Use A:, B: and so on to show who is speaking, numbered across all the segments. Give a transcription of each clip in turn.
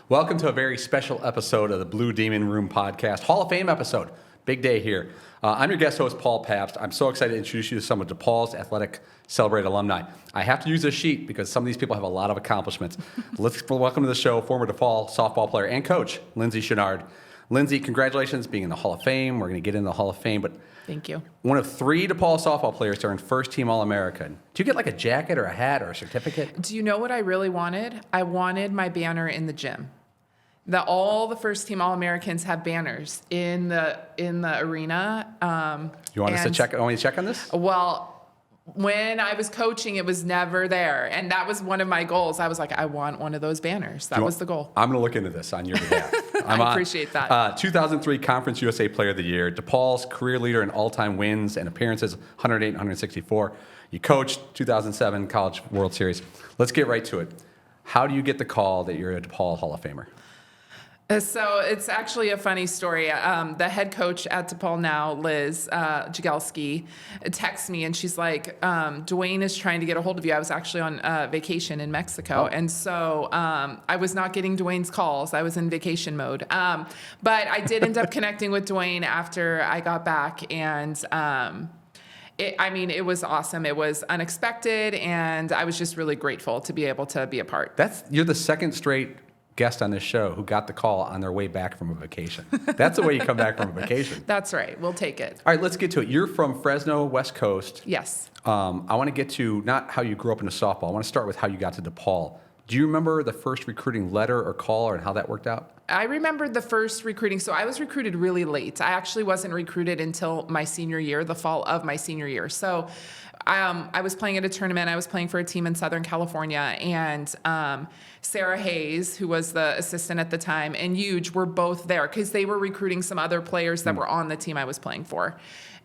A: Welcome to a very special episode of the Blue Demon Room podcast, Hall of Fame episode. Big day here. I'm your guest host, Paul Pabst. I'm so excited to introduce you to some of DePaul's athletic celebrated alumni. I have to use this sheet because some of these people have a lot of accomplishments. Let's welcome to the show former DePaul softball player and coach, Lindsay Chouinard. Lindsay, congratulations being in the Hall of Fame. We're going to get into the Hall of Fame, but
B: thank you.
A: One of 3 DePaul softball players to earn first-team All-American. Do you get like a jacket or a hat or a certificate?
B: Do you know what I really wanted? I wanted my banner in the gym. All the first-team All-Americans have banners in the arena.
A: You want us to check? Want me to check on this?
B: Well, when I was coaching, it was never there, and that was one of my goals. I was like, I want one of those banners. That was the goal.
A: I'm going to look into this on your behalf.
B: I appreciate that.
A: 2003 Conference USA Player of the Year, DePaul's career leader in all-time wins and appearances, 108 and 164. You coached 2007 College World Series. Let's get right to it. How do you get the call that you're a DePaul Hall of Famer?
B: So it's actually a funny story. The head coach at DePaul now, Liz Jagelski, texts me and she's like, Dwayne is trying to get a hold of you. I was actually on vacation in Mexico. And so I was not getting Dwayne's calls. I was in vacation mode. But I did end up connecting with Dwayne after I got back, and it was awesome. It was unexpected, and I was just really grateful to be able to be a part.
A: You're the second straight guest on this show who got the call on their way back from a vacation. That's the way you come back from a vacation.
B: That's right. We'll take it.
A: All right, let's get to it. You're from Fresno, West Coast.
B: Yes.
A: I want to get to not how you grew up into softball. I want to start with how you got to DePaul. Do you remember the first recruiting letter or call and how that worked out?
B: I remembered the first recruiting. So I was recruited really late. I actually wasn't recruited until my senior year, the fall of my senior year. So I was playing at a tournament. I was playing for a team in Southern California, and Sarah Hayes, who was the assistant at the time, and Huge were both there because they were recruiting some other players that were on the team I was playing for.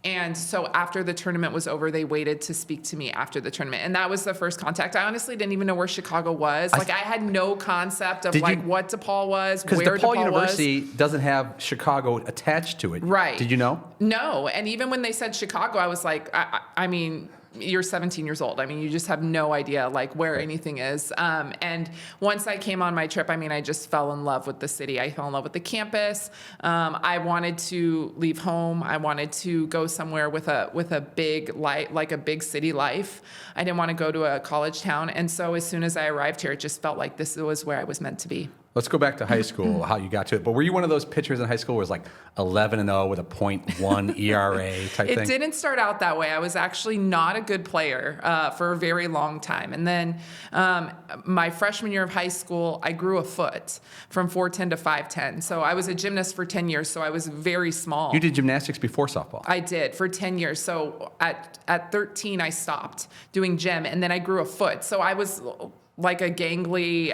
B: And so after the tournament was over, they waited to speak to me after the tournament. And that was the first contact. I honestly didn't even know where Chicago was. I had no concept of what DePaul was, where DePaul was.
A: Because DePaul University doesn't have Chicago attached to it.
B: Right.
A: Did you know?
B: No. And even when they said Chicago, I was like, I mean, you're 17 years old. I mean, you just have no idea where anything is. And once I came on my trip, I just fell in love with the city. I fell in love with the campus. I wanted to leave home. I wanted to go somewhere with a big life, like a big city life. I didn't want to go to a college town. And so as soon as I arrived here, it just felt like this was where I was meant to be.
A: Let's go back to high school, how you got to it. But were you one of those pitchers in high school who was like 11-0 with a .1 ERA type thing?
B: It didn't start out that way. I was actually not a good player for a very long time. And then my freshman year of high school, I grew a foot from 4'10" to 5'10". So I was a gymnast for 10 years, so I was very small.
A: You did gymnastics before softball?
B: I did, for 10 years. So at 13, I stopped doing gym, and then I grew a foot. So I was like a gangly,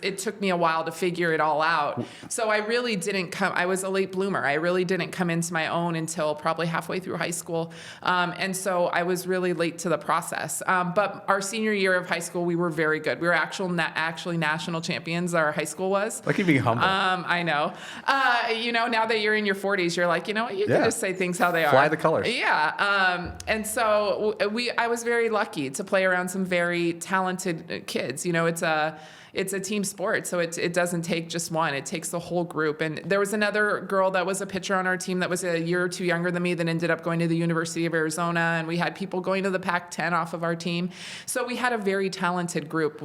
B: it took me a while to figure it all out. So I really didn't I was a late bloomer. I really didn't come into my own until probably halfway through high school. And so I was really late to the process. But our senior year of high school, we were very good. We were actually national champions, our high school was.
A: Look at being humble.
B: I know. Now that you're in your 40s, you're like, you know what, you can just say things how they are.
A: Fly the colors.
B: Yeah. And so I was very lucky to play around some very talented kids. It's a team sport, so it doesn't take just one. It takes the whole group. And there was another girl that was a pitcher on our team that was a year or two younger than me that ended up going to the University of Arizona, and we had people going to the Pac-10 off of our team. So we had a very talented group.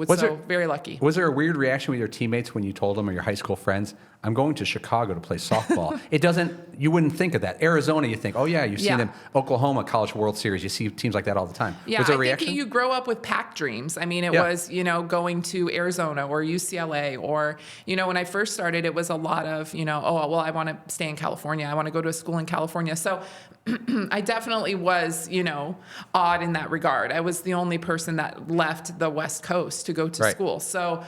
B: Very lucky.
A: Was there a weird reaction with your teammates when you told them or your high school friends, I'm going to Chicago to play softball? You wouldn't think of that. Arizona, you think, oh yeah, you've seen them. Oklahoma College World Series, you see teams like that all the time.
B: Yeah,
A: was there a
B: I
A: reaction?
B: think you grow up with pack dreams. It was, going to Arizona or UCLA, or, when I first started, it was a lot of, I want to stay in California. I want to go to a school in California. So I definitely was, odd in that regard. I was the only person that left the West Coast to go to school. So,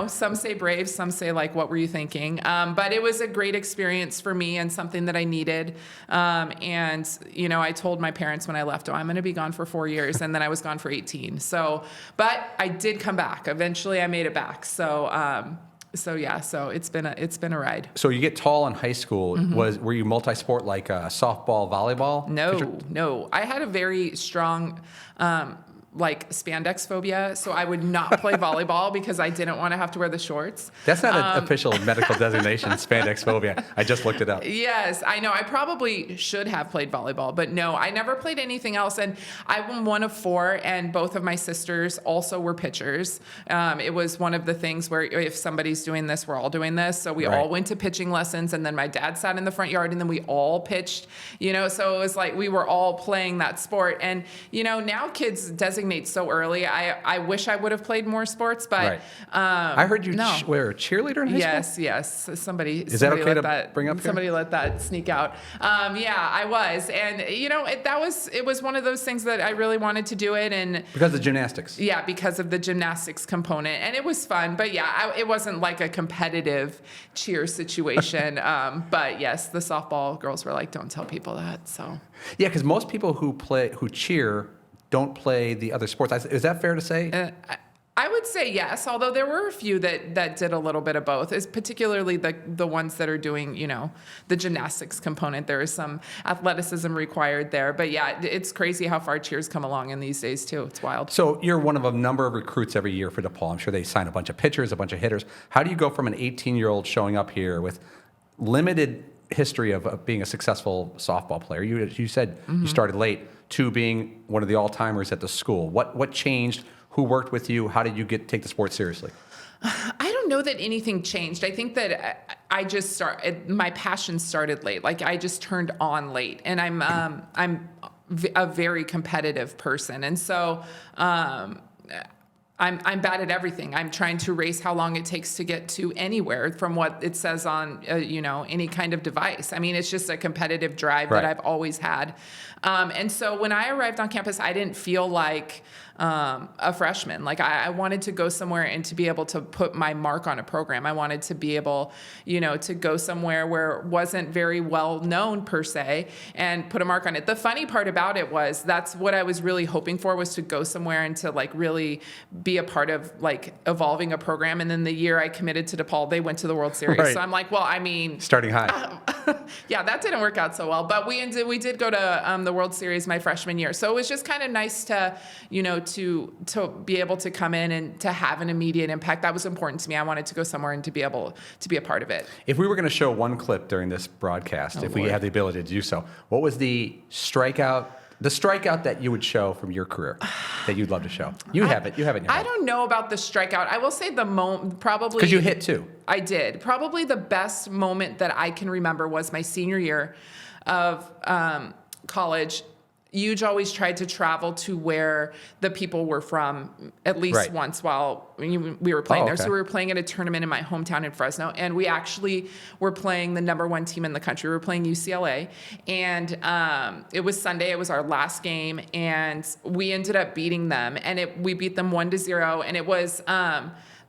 B: some say brave, some say what were you thinking? But it was a great experience for me and something that I needed. I told my parents when I left, I'm going to be gone for 4 years. And then I was gone for 18. But I did come back. Eventually I made it back. So it's been a ride.
A: So you get tall in high school. Mm-hmm. Were you multi-sport like softball, volleyball?
B: No. I had a very strong like spandex phobia, so I would not play volleyball because I didn't want to have to wear the shorts.
A: That's not an official medical designation, spandex phobia. I just looked it up.
B: Yes, I know. I probably should have played volleyball, but no, I never played anything else. And I'm one of four, and both of my sisters also were pitchers. It was one of the things where if somebody's doing this, we're all doing this. So we all went to pitching lessons, and then my dad sat in the front yard, and then we all pitched, so it was like we were all playing that sport. And, now kids designate so early. I wish I would have played more sports, but
A: I heard you were a cheerleader in high school?
B: Yes. Somebody
A: Is that okay to bring up here?
B: Somebody let that sneak out. I was, and it was one of those things that I really wanted to do it, and
A: because of gymnastics.
B: Yeah, because of the gymnastics component, and it was fun. But it wasn't like a competitive cheer situation. But yes, the softball girls were like, "Don't tell people that." So
A: yeah, because most people who cheer don't play the other sports. Is that fair to say?
B: I would say yes, although there were a few that did a little bit of both, is particularly the ones that are doing, the gymnastics component. There is some athleticism required there. But yeah, it's crazy how far cheers come along in these days too. It's wild.
A: So you're one of a number of recruits every year for DePaul. I'm sure they sign a bunch of pitchers, a bunch of hitters. How do you go from an 18-year-old showing up here with limited history of being a successful softball player? You said you started late, to being one of the all-timers at the school. What changed? Who worked with you? How did you take the sport seriously?
B: I don't know that anything changed. I think that my passion started late. Like I just turned on late, and I'm a very competitive person, and so I'm bad at everything. I'm trying to race how long it takes to get to anywhere from what it says on, any kind of device. I mean, it's just a competitive drive that I've always had. And so when I arrived on campus, I didn't feel like a freshman. Like I wanted to go somewhere and to be able to put my mark on a program. I wanted to be able, to go somewhere where it wasn't very well known per se and put a mark on it. The funny part about it was that's what I was really hoping for, was to go somewhere and to like really be a part of like evolving a program. And then the year I committed to DePaul, they went to the World Series. Right. So I'm like, well, I mean,
A: starting high.
B: Yeah, that didn't work out so well, but we did go to the World Series my freshman year. So it was just kind of nice to, to be able to come in and to have an immediate impact. That was important to me. I wanted to go somewhere and to be able to be a part of it.
A: If we were going to show one clip during this broadcast, we had the ability to do so, what was the strikeout that you would show from your career that you'd love to show? You have it.
B: I don't know about the strikeout. I will say the moment, probably.
A: Because you hit too.
B: I did. Probably the best moment that I can remember was my senior year of college. Huge always tried to travel to where the people were from at least once while we were playing there. So we were playing at a tournament in my hometown in Fresno, and we actually were playing the #1 team in the country. We were playing UCLA, and it was Sunday. It was our last game, and we ended up beating them, and we beat them 1-0, and it was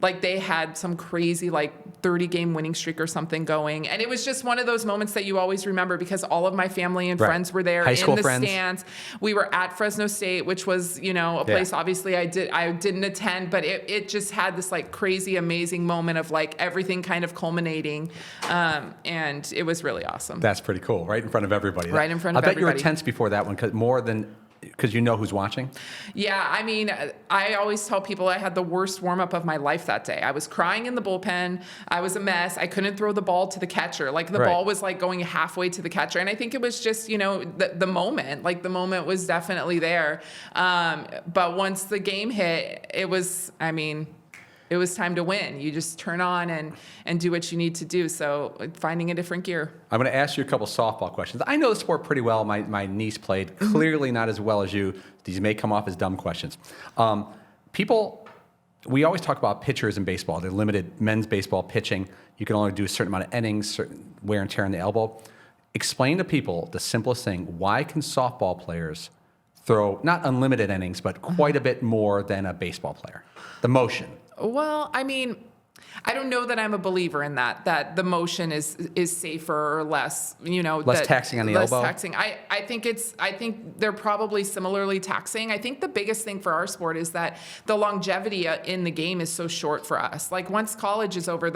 B: like they had some crazy 30-game winning streak or something going. And it was just one of those moments that you always remember because all of my family and friends were there in the stands. We were at Fresno State, which was, a place obviously I didn't attend, but it just had this crazy, amazing moment of everything kind of culminating. And it was really awesome.
A: That's pretty cool. Right in front of everybody.
B: Right in front of everybody.
A: I bet you were tense before that one because you know who's watching?
B: Yeah, I mean, I always tell people I had the worst warm-up of my life that day. I was crying in the bullpen. I was a mess. I couldn't throw the ball to the catcher. The ball was going halfway to the catcher. And I think it was just, the moment. The moment was definitely there. But once the game hit, it was time to win. You just turn on and do what you need to do. So finding a different gear.
A: I'm going to ask you a couple softball questions. I know the sport pretty well. My niece played. Clearly not as well as you. These may come off as dumb questions. We always talk about pitchers in baseball. They're limited men's baseball pitching. You can only do a certain amount of innings, certain wear and tear on the elbow. Explain to people the simplest thing. Why can softball players throw not unlimited innings, but quite a bit more than a baseball player? The motion.
B: Well, I mean, I don't know that I'm a believer in that the motion is safer or less,
A: less taxing on the elbow.
B: Less taxing. I think they're probably similarly taxing. I think the biggest thing for our sport is that the longevity in the game is so short for us. Once college is over,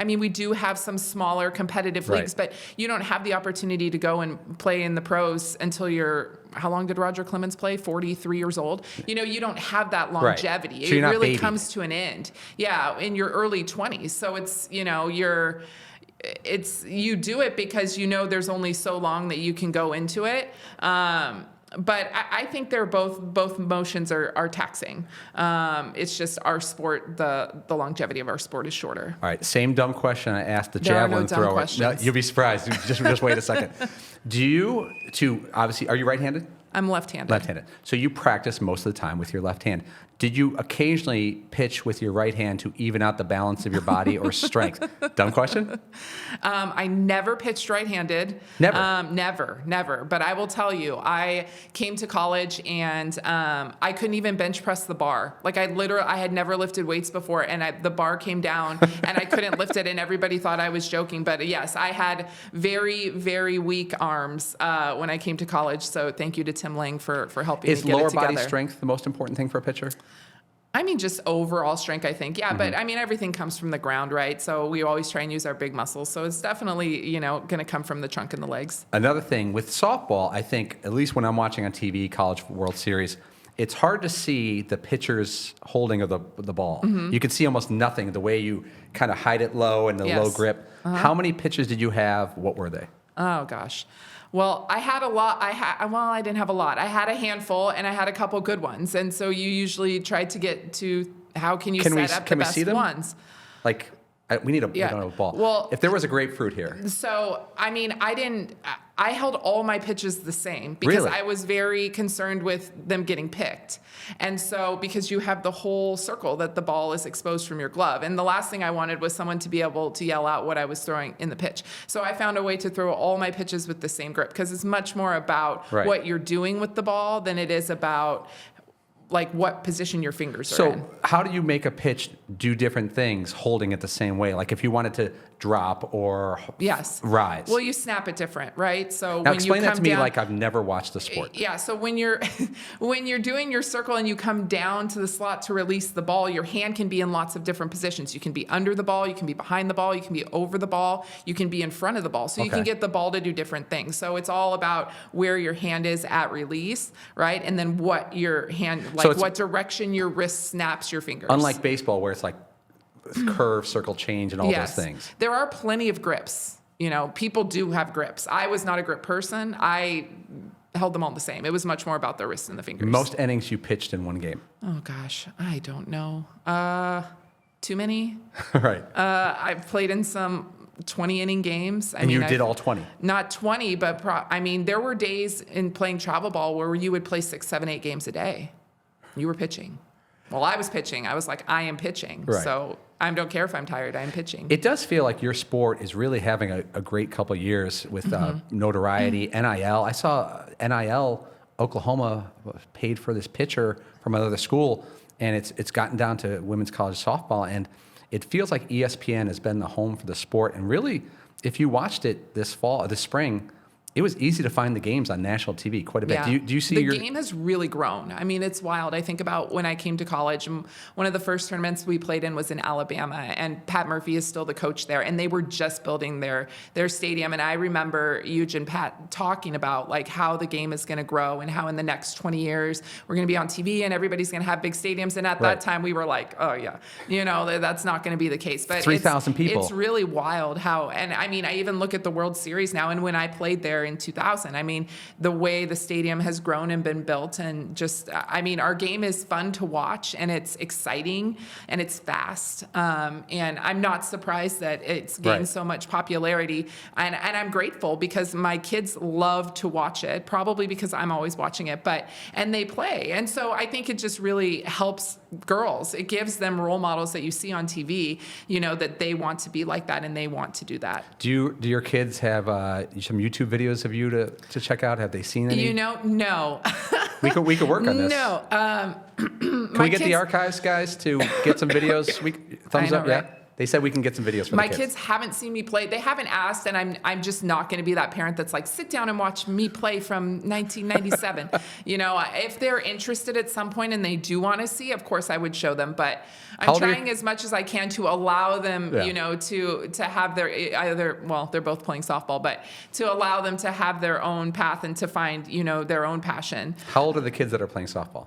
B: we do have some smaller competitive leagues, but you don't have the opportunity to go and play in the pros until you're how long did Roger Clemens play? 43 years old. You know, you don't have that longevity.
A: Right. So
B: it really
A: babies.
B: comes to an end. Yeah, in your early 20s. So it's, you know, you do it because you know there's only so long that you can go into it. But I think they're both motions are taxing. It's just our sport, the longevity of our sport is shorter.
A: All right, same dumb question I asked the
B: There are no
A: javelin
B: dumb
A: thrower.
B: questions.
A: No, you'll be surprised. Just wait a second. Obviously, are you right-handed?
B: I'm left-handed.
A: Left-handed. So you practice most of the time with your left hand. Did you occasionally pitch with your right hand to even out the balance of your body or strength? Dumb question?
B: I never pitched right-handed.
A: Never?
B: Never. But I will tell you, I came to college and I couldn't even bench press the bar. Like I had never lifted weights before, and the bar came down and I couldn't lift it, and everybody thought I was joking. But yes, I had very, very weak arms when I came to college. So thank you to Tim Lang for helping me get it together.
A: Is lower body strength the most important thing for a pitcher?
B: I mean, just overall strength, I think. Yeah, but I mean, everything comes from the ground, right? So we always try and use our big muscles. So it's definitely, you know, going to come from the trunk and the legs.
A: Another thing with softball, I think, at least when I'm watching on TV, College World Series, it's hard to see the pitcher's holding of the ball. You can see almost nothing, the way you kind of hide it low and the low grip. How many pitches did you have? What were they?
B: Oh, gosh. Well, I had a lot. I didn't have a lot. I had a handful, and I had a couple good ones. And so you usually try to get to how can you set up the best ones.
A: Like, we need a ball.
B: Well,
A: if there was a grapefruit here.
B: So, I mean, I held all my pitches the same because
A: Really?
B: I was very concerned with them getting picked. And so, because you have the whole circle that the ball is exposed from your glove. And the last thing I wanted was someone to be able to yell out what I was throwing in the pitch. So I found a way to throw all my pitches with the same grip, because it's much more about what you're doing with the ball than it is about like what position your fingers are in.
A: So how do you make a pitch do different things holding it the same way? Like if you wanted to drop or rise.
B: Well, you snap it different, right? So
A: now
B: when
A: explain
B: you come
A: that to me
B: down,
A: like I've never watched the sport.
B: Yeah, so when you're doing your circle and you come down to the slot to release the ball, your hand can be in lots of different positions. You can be under the ball, you can be behind the ball, you can be over the ball, you can be in front of the ball. So you can get the ball to do different things. So it's all about where your hand is at release, right? And then what your hand, like what direction your wrist snaps your fingers.
A: Unlike baseball where it's like curve, circle, change, and all those things.
B: There are plenty of grips. You know, people do have grips. I was not a grip person. I held them all the same. It was much more about the wrist and the fingers.
A: Most innings you pitched in one game?
B: Oh, gosh. I don't know. Too many.
A: Right.
B: I've played in some 20-inning games.
A: And you did all 20?
B: Not 20, but there were days in playing travel ball where you would play 6, 7, 8 games a day. You were pitching. Well, I was pitching. I was like, I am pitching.
A: Right.
B: So I don't care if I'm tired. I'm pitching.
A: It does feel like your sport is really having a great couple of years with notoriety, NIL. I saw NIL, Oklahoma paid for this pitcher from another school, and it's gotten down to women's college softball, and it feels like ESPN has been the home for the sport. And really, if you watched it this spring, it was easy to find the games on national TV quite a bit.
B: Yeah.
A: Do you see
B: the game has really grown. I mean, it's wild. I think about when I came to college, and one of the first tournaments we played in was in Alabama, and Pat Murphy is still the coach there, and they were just building their stadium. And I remember Huge and Pat talking about like how the game is going to grow and how in the next 20 years we're going to be on TV and everybody's going to have big stadiums. And at that time we were like, oh yeah, you know, that's not going to be the case. But
A: 3,000 people.
B: It's really wild how, and I mean, I even look at the World Series now, and when I played there in 2000. I mean, the way the stadium has grown and been built, and just, I mean, our game is fun to watch, and it's exciting, and it's fast. And I'm not surprised that it's gained so much popularity. And I'm grateful because my kids love to watch it, probably because I'm always watching it, and they play. And so I think it just really helps girls. It gives them role models that you see on TV, you know, that they want to be like that and they want to do that.
A: Do your kids have some YouTube videos of you to check out? Have they seen any?
B: You know, no.
A: we could work on this.
B: No.
A: Can we get the archives guys to get some videos? Thumbs up,
B: right?
A: They said we can get some videos for
B: My
A: the
B: kids haven't seen me play. They haven't asked, and I'm just not going to be that parent that's like, sit down and watch me play from 1997. If they're interested at some point and they do want to see, of course I would show them. But I'm trying as much as I can to allow them, to have they're both playing softball, but to allow them to have their own path and to find, their own passion.
A: How old are the kids that are playing softball?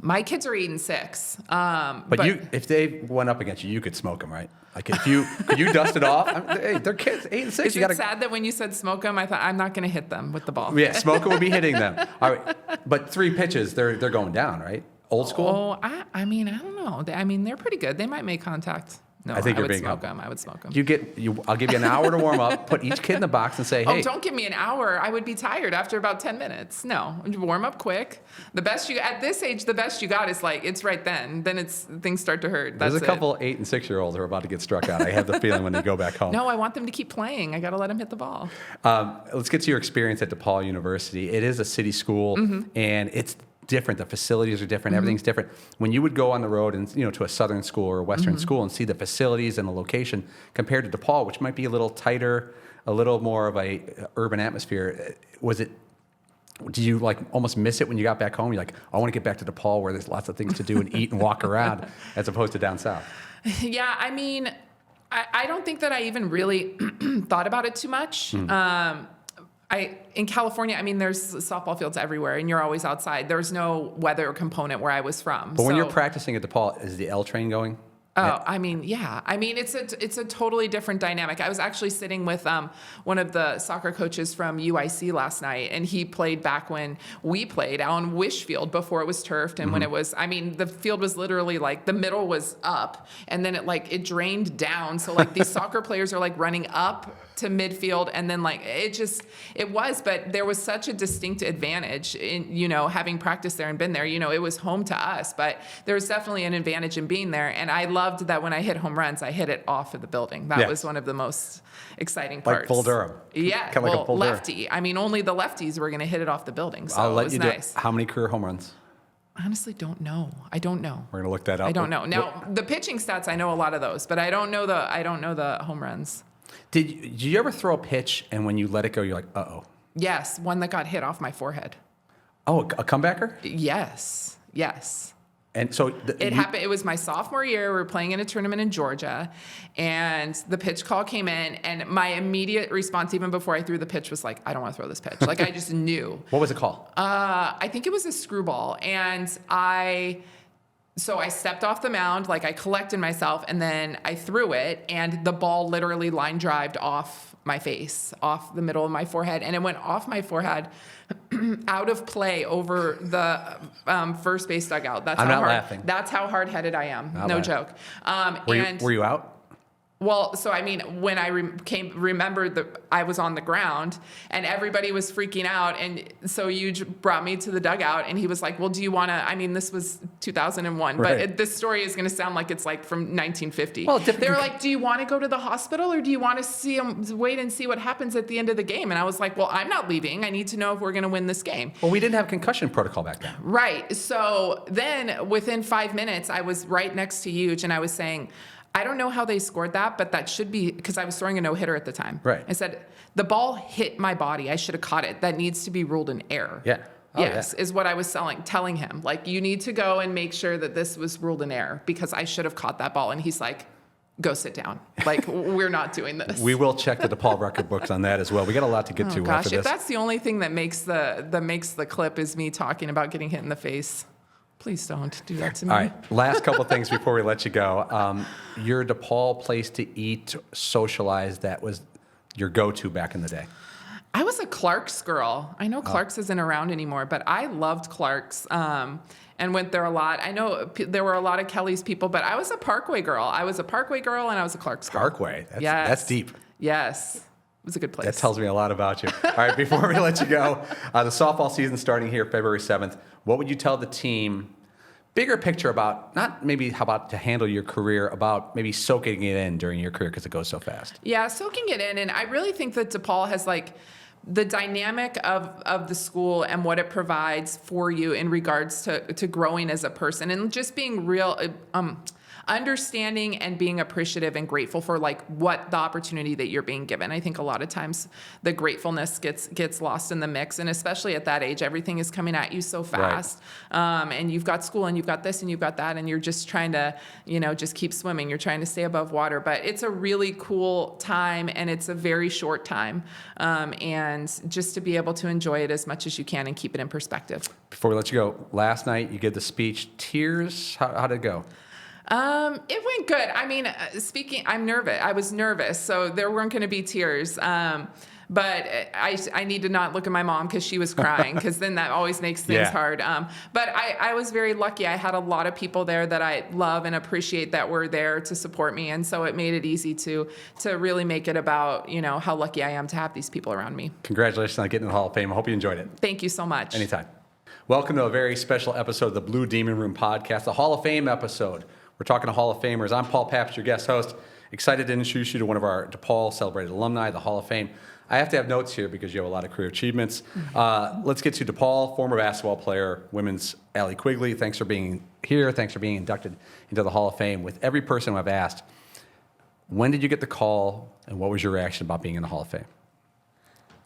B: My kids are 8 and 6.
A: But if they went up against you, you could smoke them, right? Like could you dust it off? Hey, they're kids, 8 and 6.
B: Is it sad that when you said smoke them, I thought I'm not going to hit them with the ball?
A: Yeah, smoker would be hitting them. All right, but 3 pitches, they're going down, right? Old school.
B: Oh, I mean, I don't know. They're pretty good. They might make contact. No,
A: I think
B: I
A: you're
B: would
A: being
B: smoke them. I would smoke them.
A: I'll give you an hour to warm up. Put each kid in the box and say, hey.
B: Oh, don't give me an hour. I would be tired after about 10 minutes. No, warm up quick. At this age, the best you got is it's right then. Then things start to hurt.
A: There's a couple 8 and 6 year olds who are about to get struck out. I have the feeling when they go back home.
B: No, I want them to keep playing. I got to let them hit the ball.
A: Let's get to your experience at DePaul University. It is a city school, and it's different. The facilities are different. Everything's different. When you would go on the road and to a southern school or a western school and see the facilities and the location compared to DePaul, which might be a little tighter, a little more of a urban atmosphere, do you almost miss it when you got back home? You're like, I want to get back to DePaul where there's lots of things to do and eat and walk around, as opposed to down south.
B: Yeah, I mean, I don't think that I even really thought about it too much. In California, I mean, there's softball fields everywhere, and you're always outside. There's no weather component where I was from.
A: But when you're practicing at DePaul, is the L train going?
B: Oh, I mean, yeah. I mean, it's a totally different dynamic. I was actually sitting with one of the soccer coaches from UIC last night, and he played back when we played out on Wish Field before it was turfed, and when it was, I mean, the field was literally the middle was up, and then it drained down. So these soccer players are running up to midfield, and then but there was such a distinct advantage in having practiced there and been there. It was home to us, but there was definitely an advantage in being there, and I loved that when I hit home runs, I hit it off of the building. That was one of the most exciting parts.
A: Like Bull Durham.
B: Yeah,
A: kind of like a Bull
B: lefty.
A: Durham.
B: I mean, only the lefties were going to hit it off the building, so
A: I'll let
B: it was
A: you
B: nice.
A: How many career home runs?
B: Honestly, don't know. I don't know.
A: We're gonna look that up.
B: I don't know. Now, the pitching stats, I know a lot of those, but I don't know the home runs.
A: Did you ever throw a pitch and when you let it go, you're like, uh-oh?
B: Yes, one that got hit off my forehead.
A: Oh, a comebacker?
B: Yes.
A: And so
B: it happened. It was my sophomore year. We were playing in a tournament in Georgia, and the pitch call came in, and my immediate response, even before I threw the pitch, was I don't want to throw this pitch. I just knew.
A: What was the call?
B: I think it was a screwball, and So I stepped off the mound, I collected myself, and then I threw it, and the ball literally line drived off my face, off the middle of my forehead, and it went off my forehead, out of play over the first base dugout.
A: I'm not laughing.
B: That's how hard-headed I am. No joke.
A: Were you out?
B: Well, so I mean, when I remembered that I was on the ground and everybody was freaking out, and so Huge brought me to the dugout, and he was like, "Well, do you want to?" I mean, this was 2001,
A: right.
B: But this story is going to sound like it's from 1950.
A: Well,
B: they were like, "Do you want to go to the hospital, or do you want to wait and see what happens at the end of the game?" And I was like, "Well, I'm not leaving. I need to know if we're going to win this game."
A: Well, we didn't have concussion protocol back then.
B: Right. So then, within 5 minutes, I was right next to Huge, and I was saying, I don't know how they scored that, but that should be, because I was throwing a no-hitter at the time.
A: Right.
B: I said, the ball hit my body. I should have caught it. That needs to be ruled an error.
A: Yeah. Oh,
B: yes, is what I was telling him. You need to go and make sure that this was ruled an error, because I should have caught that ball. And he's like, go sit down. We're not doing this.
A: We will check the DePaul record books on that as well. We got a lot to get to after this.
B: If that's the only thing that makes the clip is me talking about getting hit in the face, please don't do that to me.
A: All right, last couple things before we let you go. Your DePaul place to eat, socialize, that was your go-to back in the day.
B: I was a Clark's girl. I know Clark's isn't around anymore, but I loved Clark's and went there a lot. I know there were a lot of Kelly's people, but I was a Parkway girl. I was a Parkway girl, and I was a Clark's girl.
A: Parkway? That's deep.
B: Yes. It was a good place.
A: That tells me a lot about you. All right, before we let you go, the softball season starting here February 7th. What would you tell the team, bigger picture about, not maybe how about to handle your career, about maybe soaking it in during your career because it goes so fast?
B: Yeah, soaking it in. And I really think that DePaul has the dynamic of the school and what it provides for you in regards to growing as a person and just being real, understanding and being appreciative and grateful for like what the opportunity that you're being given. I think a lot of times the gratefulness gets lost in the mix, and especially at that age, everything is coming at you so fast. Right. And you've got school and you've got this and you've got that, and you're just trying to, just keep swimming. You're trying to stay above water, but it's a really cool time, and it's a very short time. And just to be able to enjoy it as much as you can and keep it in perspective.
A: Before we let you go, last night you gave the speech. Tears? How did it go?
B: It went good. I mean, I'm nervous. I was nervous, so there weren't going to be tears. But I need to not look at my mom because she was crying, because then that always makes things hard. But I was very lucky. I had a lot of people there that I love and appreciate that were there to support me. And so it made it easy to really make it about, how lucky I am to have these people around me.
A: Congratulations on getting in the Hall of Fame. I hope you enjoyed it.
B: Thank you so much.
A: Anytime. Welcome to a very special episode of the Blue Demon Room podcast, the Hall of Fame episode. We're talking to Hall of Famers. I'm Paul Pabst, your guest host. Excited to introduce you to one of our DePaul celebrated alumni, the Hall of Fame. I have to have notes here because you have a lot of career achievements. Let's get to DePaul, former basketball player, women's Allie Quigley. Thanks for being here. Thanks for being inducted into the Hall of Fame. With every person who I've asked, when did you get the call, and what was your reaction about being in the Hall of Fame?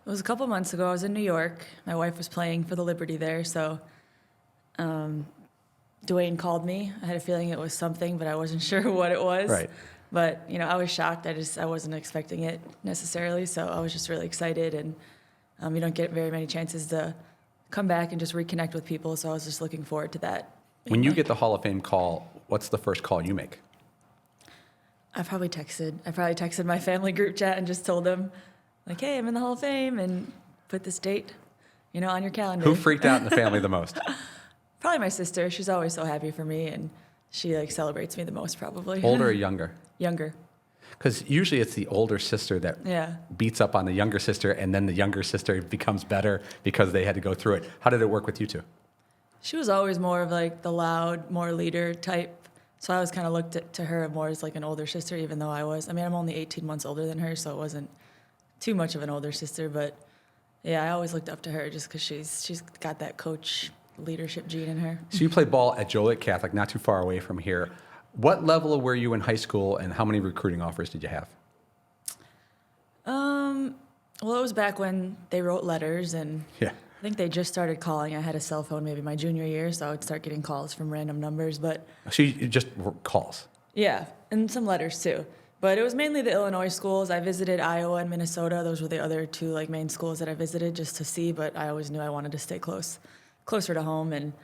C: It was a couple months ago. I was in New York. My wife was playing for the Liberty there, so Dwayne called me. I had a feeling it was something, but I wasn't sure what it was.
A: Right.
C: But, I was shocked. I wasn't expecting it necessarily, so I was just really excited. And you don't get very many chances to come back and just reconnect with people, so I was just looking forward to that.
A: When you get the Hall of Fame call, what's the first call you make?
C: I probably texted my family group chat and just told them, like, hey, I'm in the Hall of Fame, and put this date, on your calendar.
A: Who freaked out in the family the most?
C: Probably my sister. She's always so happy for me, and she celebrates me the most, probably.
A: Older or younger?
C: Younger.
A: Because usually it's the older sister that beats up on the younger sister, and then the younger sister becomes better because they had to go through it. How did it work with you two?
C: She was always more of the loud, more leader type. So I always kind of looked to her more as an older sister, even though I'm only 18 months older than her, so it wasn't too much of an older sister. But yeah, I always looked up to her just because she's got that coach leadership gene in her.
A: So you played ball at Joliet Catholic, not too far away from here. What level were you in high school, and how many recruiting offers did you have?
C: Well, it was back when they wrote letters, and
A: I
C: think they just started calling. I had a cell phone maybe my junior year, so I would start getting calls from random numbers. But
A: so you just calls? Yeah,
C: and some letters too. But it was mainly the Illinois schools. I visited Iowa and Minnesota. Those were the other two main schools that I visited just to see. But I always knew I wanted to stay closer to home, and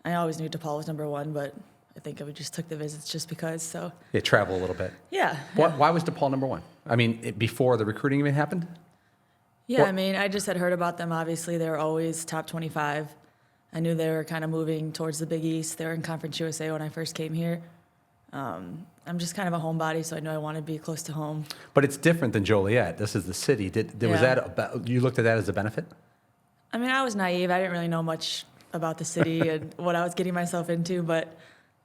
C: I always knew DePaul was number one. But I think I just took the visits just because. So
A: travel a little bit.
C: Yeah.
A: Why was DePaul number one? Before the recruiting even happened?
C: Yeah, I just had heard about them. Obviously, they were always top 25. I knew they were kind of moving towards the Big East. They were in Conference USA when I first came here. I'm just kind of a homebody, so I know I want to be close to home.
A: But it's different than Joliet. This is the city. Was that you looked at that as a benefit?
C: I was naive. I didn't really know much about the city and what I was getting myself into. But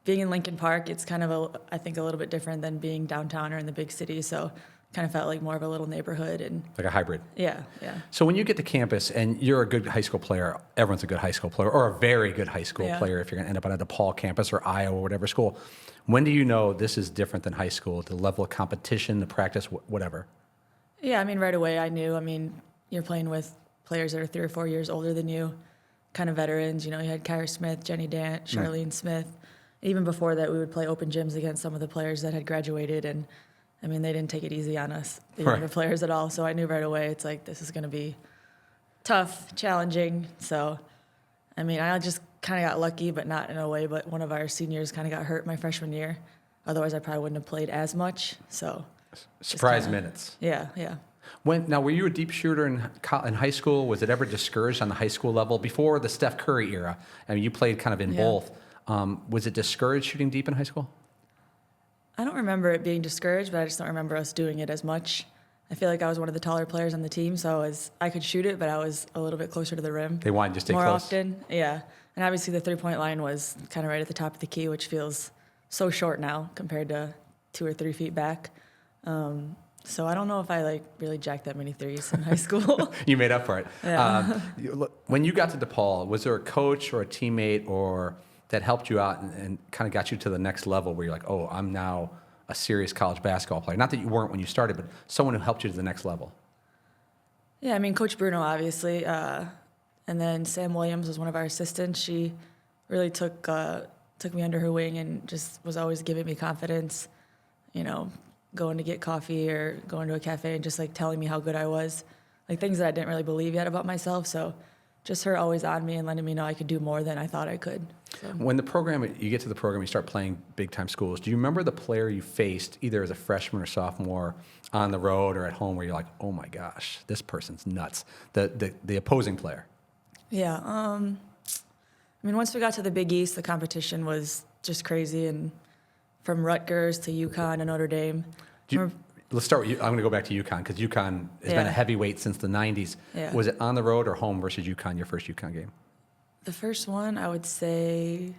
C: being in Lincoln Park, it's kind of I think a little bit different than being downtown or in the big city. So kind of felt like more of a little neighborhood and
A: like a hybrid.
C: Yeah.
A: So when you get to campus and you're a good high school player, everyone's a good high school player, or a very good high school player if you're going to end up on a DePaul campus or Iowa or whatever school. When do you know this is different than high school? The level of competition, the practice, whatever.
C: Yeah, right away I knew. You're playing with players that are 3 or 4 years older than you, kind of veterans. You had Kyra Smith, Jenny Dant, Charlene Smith. Even before that, we would play open gyms against some of the players that had graduated, and they didn't take it easy on us, the younger players at all. So I knew right away, it's this is going to be tough, challenging. So, I just kind of got lucky, but not in a way. But one of our seniors kind of got hurt my freshman year. Otherwise, I probably wouldn't have played as much. So,
A: surprise minutes.
C: Yeah.
A: Now, were you a deep shooter in high school? Was it ever discouraged on the high school level before the Steph Curry era? You played kind of in both. Was it discouraged shooting deep in high school?
C: I don't remember it being discouraged, but I just don't remember us doing it as much. I feel like I was one of the taller players on the team, so I could shoot it, but I was a little bit closer to the rim.
A: They wanted you to stay
C: more
A: close.
C: Often, yeah. And obviously the three-point line was kind of right at the top of the key, which feels so short now compared to 2 or 3 feet back. So I don't know if I really jacked that many threes in high school.
A: You made up for it.
C: Yeah.
A: When you got to DePaul, was there a coach or a teammate or that helped you out and kind of got you to the next level where you're like, oh, I'm now a serious college basketball player? Not that you weren't when you started, but someone who helped you to the next level.
C: Yeah, I mean, Coach Bruno, obviously. And then Sam Williams was one of our assistants. She really took me under her wing and just was always giving me confidence, you know, going to get coffee or going to a cafe and just, like, telling me how good I was, like, things that I didn't really believe yet about myself. So just her always on me and letting me know I could do more than I thought I could. So.
A: When you get to the program, you start playing big-time schools, do you remember the player you faced either as a freshman or sophomore on the road or at home where you're like, oh, my gosh, this person's nuts, the opposing player?
C: Yeah. I mean, once we got to the Big East, the competition was just crazy. And from Rutgers to UConn and Notre Dame.
A: Let's start with you. I'm going to go back to UConn because UConn has been a heavyweight since the 90s.
C: Yeah.
A: Was it on the road or home versus UConn, your first UConn game?
C: The first one, I would say,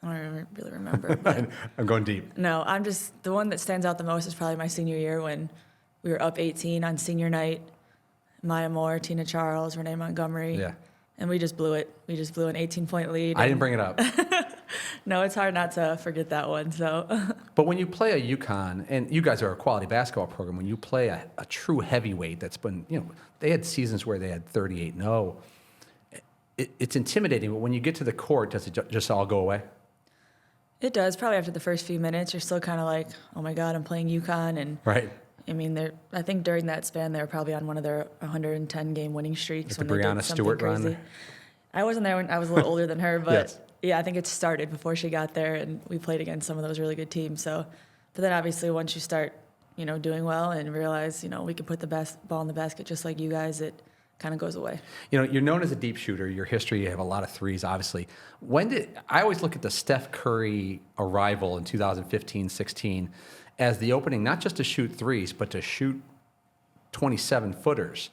C: I don't really remember. But
A: I'm going deep.
C: no, the one that stands out the most is probably my senior year when we were up 18 on senior night. Maya Moore, Tina Charles, Renee Montgomery.
A: Yeah.
C: And we just blew it. We just blew an 18-point lead.
A: I didn't bring it up.
C: No, it's hard not to forget that one. So.
A: But when you play a UConn, and you guys are a quality basketball program, when you play a true heavyweight that's been, they had seasons where they had 38-0. It's intimidating, but when you get to the court, does it just all go away?
C: It does. Probably after the first few minutes, you're still kind of like, oh my God, I'm playing UConn. And
A: right.
C: I mean, I think during that span, they were probably on one of their 110-game winning streaks.
A: Like the Breanna Stewart
C: crazy.
A: Run?
C: I wasn't there when I was a little older than her, but
A: yes.
C: Yeah, I think it started before she got there, and we played against some of those really good teams. So, but then obviously once you start, doing well and realize, we can put the ball in the basket just like you guys, it kind of goes away.
A: You're known as a deep shooter. Your history, you have a lot of threes, obviously. I always look at the Steph Curry arrival in 2015-16 as the opening, not just to shoot threes, but to shoot 27-footers.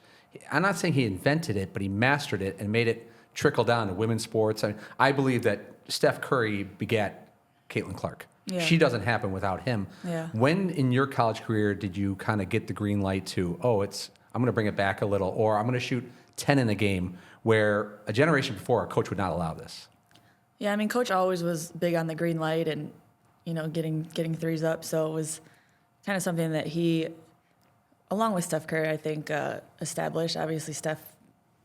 A: I'm not saying he invented it, but he mastered it and made it trickle down to women's sports. I believe that Steph Curry begat Caitlin Clark.
C: Yeah.
A: She doesn't happen without him.
C: Yeah.
A: When in your college career did you kind of get the green light to, I'm going to bring it back a little, or I'm going to shoot 10 in a game, where a generation before, a coach would not allow this?
C: Yeah, I mean, Coach always was big on the green light and, getting threes up. So it was kind of something that he, along with Steph Curry, I think, established. Obviously, Steph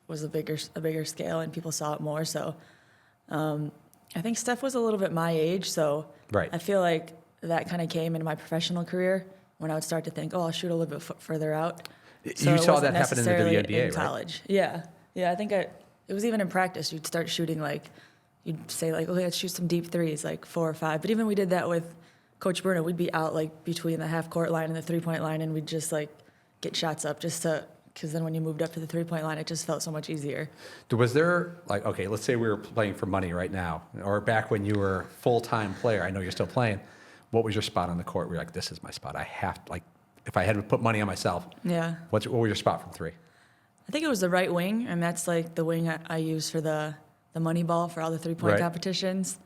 C: was a bigger scale, and people saw it more. So I think Steph was a little bit my age, so
A: right.
C: I feel like that kind of came into my professional career when I would start to think, I'll shoot a little bit further out. So
A: you saw that happen in the WNBA,
C: in college. Right? Yeah. I think it was even in practice. You'd start shooting you'd say okay, let's shoot some deep threes, like 4 or 5. But even we did that with Coach Bruno. We'd be out between the half court line and the 3-point line, and we'd just get shots up because then when you moved up to the 3-point line, it just felt so much easier.
A: Was there, let's say we were playing for money right now, or back when you were a full-time player, I know you're still playing, what was your spot on the court? Where you're like, this is my spot. I have to, if I had to put money on myself,
C: yeah.
A: What was your spot from 3?
C: I think it was the right wing, and that's the wing I use for the money ball for all the 3-point competitions.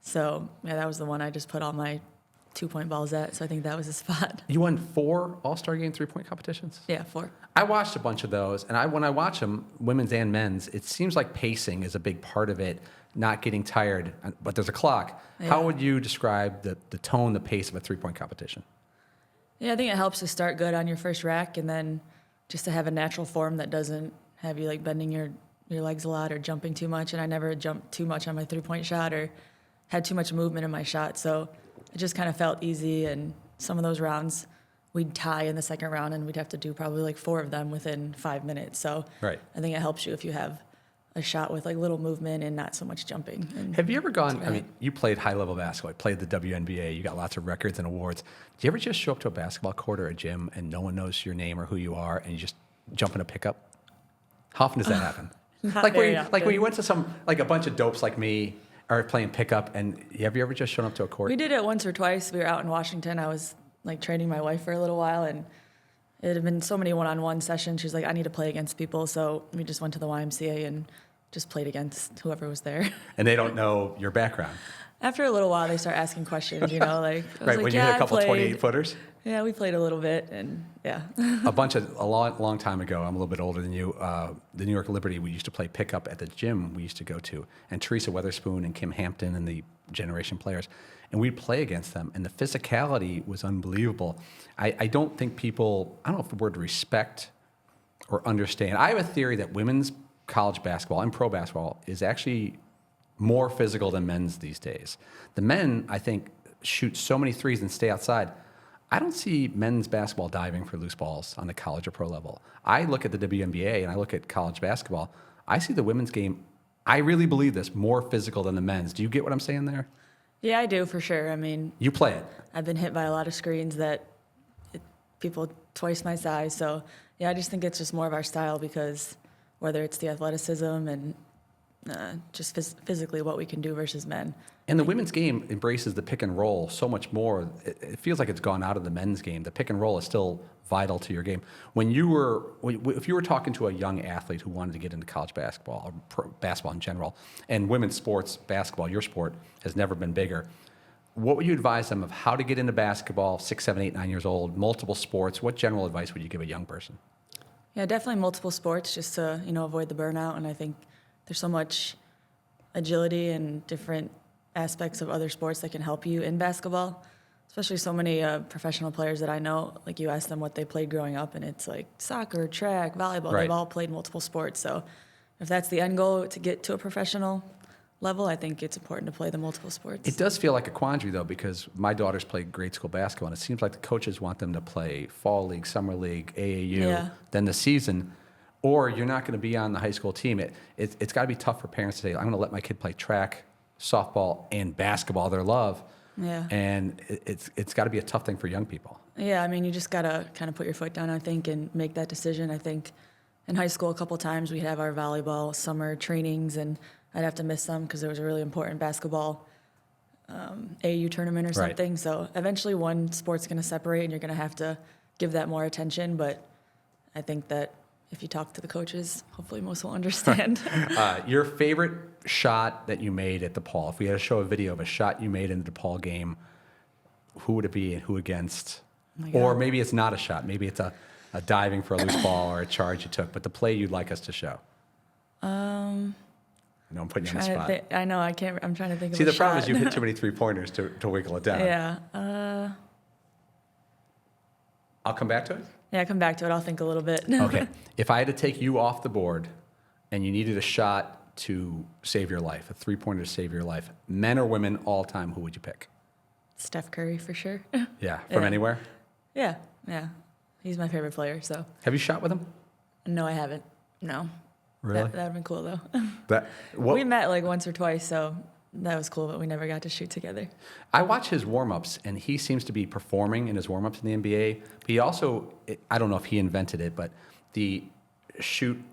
C: So, yeah, that was the one I just put all my 2-point balls at, so I think that was the spot.
A: You won 4 All-Star Game 3-point competitions?
C: Yeah, 4.
A: I watched a bunch of those, and when I watch them, women's and men's, it seems like pacing is a big part of it, not getting tired, but there's a clock. Yeah. How would you describe the tone, the pace of a 3-point competition?
C: Yeah, I think it helps to start good on your first rack, and then just to have a natural form that doesn't have you bending your legs a lot or jumping too much. And I never jumped too much on my 3-point shot or had too much movement in my shot. So it just kind of felt easy. And some of those rounds, we'd tie in the second round, and we'd have to do probably 4 of them within 5 minutes. So
A: right.
C: I think it helps you if you have a shot with little movement and not so much jumping.
A: Have you ever gone, you played high-level basketball, you played the WNBA, you got lots of records and awards. Do you ever just show up to a basketball court or a gym and no one knows your name or who you are, and you just jump in a pickup? How often does that happen? When you went to some, a bunch of dopes like me are playing pickup, and have you ever just shown up to a court?
C: We did it once or twice. We were out in Washington. I was training my wife for a little while, and it had been so many one-on-one sessions. She's like, I need to play against people. So we just went to the YMCA and just played against whoever was there.
A: And they don't know your background.
C: After a little while, they start asking questions,
A: right, when you hit a couple 28-footers?
C: Yeah, we played a little bit, and yeah.
A: A long time ago, I'm a little bit older than you, the New York Liberty, we used to play pickup at the gym we used to go to, and Teresa Weatherspoon and Kim Hampton and the generation players, and we'd play against them, and the physicality was unbelievable. I don't think people, I don't know if the word respect or understand. I have a theory that women's college basketball and pro basketball is actually more physical than men's these days. The men, I think, shoot so many threes and stay outside. I don't see men's basketball diving for loose balls on the college or pro level. I look at the WNBA and I look at college basketball. I see the women's game, I really believe this, more physical than the men's. Do you get what I'm saying there?
C: Yeah, I do for sure. I mean,
A: You play it.
C: I've been hit by a lot of screens that people twice my size. So yeah, I just think it's just more of our style because whether it's the athleticism and just physically what we can do versus men.
A: And the women's game embraces the pick and roll so much more. It feels like it's gone out of the men's game. The pick and roll is still vital to your game. If you were talking to a young athlete who wanted to get into college basketball or basketball in general, and women's sports, basketball, your sport, has never been bigger, what would you advise them of how to get into basketball, 6, 7, 8, 9 years old, multiple sports? What general advice would you give a young person?
C: Yeah, definitely multiple sports just to, avoid the burnout. And I think there's so much agility and different aspects of other sports that can help you in basketball, especially so many professional players that I know. Like you ask them what they played growing up, and it's like soccer, track, volleyball.
A: Right.
C: They've all played multiple sports. So if that's the end goal to get to a professional level, I think it's important to play the multiple sports.
A: It does feel like a quandary, though, because my daughters play grade school basketball, and it seems like the coaches want them to play fall league, summer league, AAU, then the season, or you're not going to be on the high school team. It's got to be tough for parents to say, I'm going to let my kid play track, softball, and basketball, their love.
C: Yeah.
A: And it's got to be a tough thing for young people.
C: Yeah, I mean, you just got to kind of put your foot down, I think, and make that decision. I think in high school, a couple times we'd have our volleyball summer trainings, and I'd have to miss them because there was a really important basketball AAU tournament or something.
A: Right.
C: So eventually one sport's going to separate, and you're going to have to give that more attention. But I think that if you talk to the coaches, hopefully most will understand.
A: Your favorite shot that you made at DePaul, if we had to show a video of a shot you made in the DePaul game, who would it be and who against? Or maybe it's not a shot. Maybe it's a diving for a loose ball or a charge you took, but the play you'd like us to show. I'm putting you on the spot.
C: I know, I can't. I'm trying to think of a
A: See, the
C: shot.
A: problem is you hit too many three-pointers to wiggle it down.
C: Yeah.
A: I'll come back to it?
C: Yeah, come back to it. I'll think a little bit.
A: Okay. If I had to take you off the board and you needed a shot to save your life, a three-pointer to save your life, men or women all time, who would you pick?
C: Steph Curry, for sure.
A: Yeah, from anywhere?
C: Yeah. He's my favorite player, so.
A: Have you shot with him?
C: No, I haven't. No.
A: Really?
C: That would have been cool, though.
A: What?
C: We met like once or twice, so that was cool, but we never got to shoot together.
A: I watch his warm-ups, and he seems to be performing in his warm-ups in the NBA. But he also, I don't know if he invented it, but the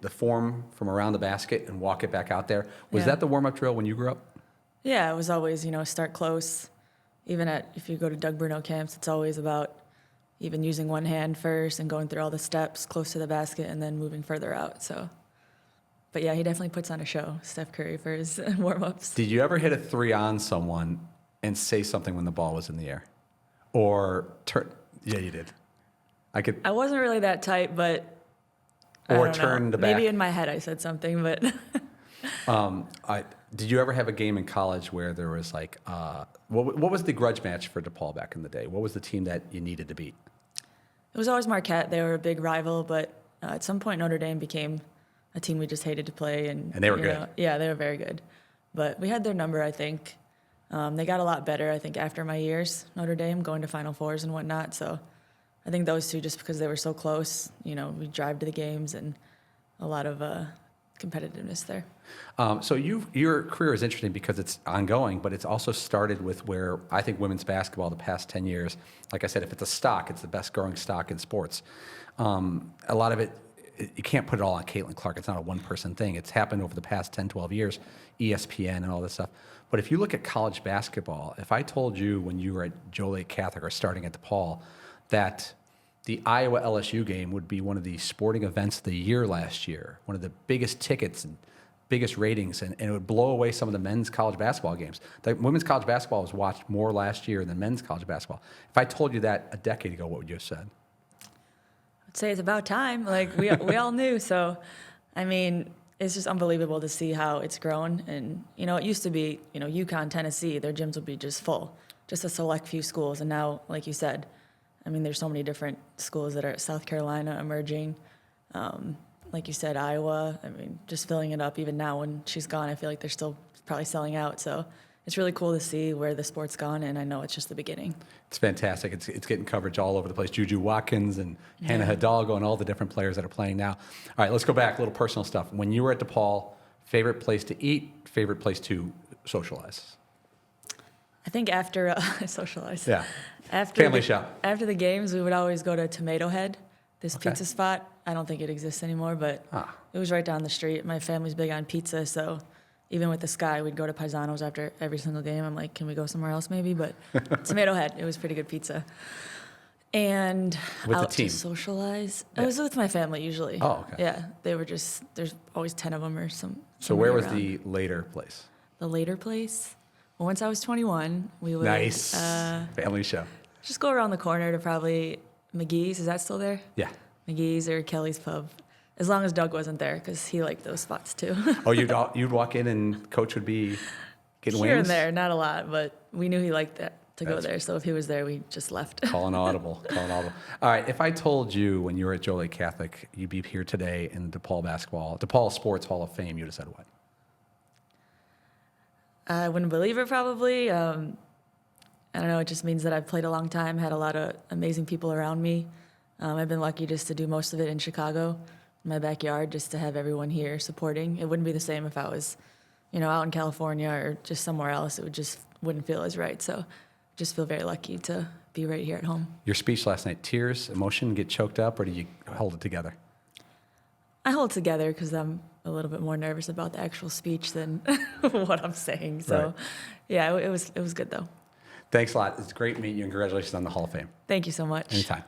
A: form from around the basket and walk it back out there. Was that the warm-up drill when you grew up?
C: Yeah, it was always, start close. Even if you go to Doug Bruno camps, it's always about even using one hand first and going through all the steps close to the basket and then moving further out. So, but yeah, he definitely puts on a show, Steph Curry, for his warm-ups.
A: Did you ever hit a three on someone and say something when the ball was in the air? Or yeah, you did.
C: I wasn't really that tight, but
A: or turn the back.
C: Maybe in my head I said something, but
A: did you ever have a game in college where there was like, what was the grudge match for DePaul back in the day? What was the team that you needed to beat?
C: It was always Marquette. They were a big rival, but at some point Notre Dame became a team we just hated to play. And
A: they were good.
C: Yeah, they were very good. But we had their number, I think. They got a lot better, I think, after my years, Notre Dame, going to Final Fours and whatnot. So I think those two, just because they were so close, we drive to the games and a lot of competitiveness there.
A: So your career is interesting because it's ongoing, but it's also started with where I think women's basketball the past 10 years, like I said, if it's a stock, it's the best growing stock in sports. A lot of it, you can't put it all on Caitlin Clark. It's not a one-person thing. It's happened over the past 10, 12 years, ESPN and all this stuff. But if you look at college basketball, if I told you when you were at Joliet Catholic or starting at DePaul that the Iowa-LSU game would be one of the sporting events of the year last year, one of the biggest tickets and biggest ratings, and it would blow away some of the men's college basketball games. The women's college basketball was watched more last year than men's college basketball. If I told you that a decade ago, what would you have said?
C: I'd say it's about time. Like we all knew. So, I mean, it's just unbelievable to see how it's grown. And, it used to be, UConn, Tennessee, their gyms would be just full, just a select few schools. And now, like you said, I mean, there's so many different schools that are South Carolina emerging. Like you said, Iowa, I mean, just filling it up. Even now when she's gone, I feel like they're still probably selling out. So it's really cool to see where the sport's gone, and I know it's just the beginning. It's
A: fantastic. It's getting coverage all over the place. Juju Watkins and Hannah Hidalgo and all the different players that are playing now. All right, let's go back, a little personal stuff. When you were at DePaul, favorite place to eat, favorite place to socialize?
C: I think after socialize.
A: Yeah.
C: After
A: Family shop.
C: After the games, we would always go to Tomato Head, this pizza spot. I don't think it exists anymore, but it was right down the street. My family's big on pizza, so even with the Sky, we'd go to Paisanos after every single game. I'm like, can we go somewhere else maybe? But Tomato Head, it was pretty good pizza. And
A: with
C: out
A: the team.
C: To socialize, I was with my family usually.
A: Oh, okay.
C: Yeah, they were just, there's always 10 of them or some.
A: So where was
C: around.
A: the later place?
C: The later place? Well, once I was 21, we would
A: Nice. Family show.
C: just go around the corner to probably McGee's. Is that still there?
A: Yeah.
C: McGee's or Kelly's Pub. As long as Doug wasn't there, because he liked those spots too.
A: Oh, you'd walk in and Coach would be getting wings?
C: Here and there, not a lot, but we knew he liked that to go
A: That's-
C: there. So if he was there, we just left.
A: Calling audible. All right, if I told you when you were at Joliet Catholic, you'd be here today in DePaul Sports Hall of Fame, you'd have said what?
C: I wouldn't believe it probably. I don't know, it just means that I've played a long time, had a lot of amazing people around me. I've been lucky just to do most of it in Chicago, in my backyard, just to have everyone here supporting. It wouldn't be the same if I was, out in California or just somewhere else. It wouldn't feel as right. So just feel very lucky to be right here at home.
A: Your speech last night, tears, emotion, get choked up, or do you hold it together?
C: I hold it together because I'm a little bit more nervous about the actual speech than what I'm saying. So,
A: Right.
C: Yeah, it was good though.
A: Thanks a lot. It's great meeting you, and congratulations on the Hall of Fame.
C: Thank you so much.
A: Anytime.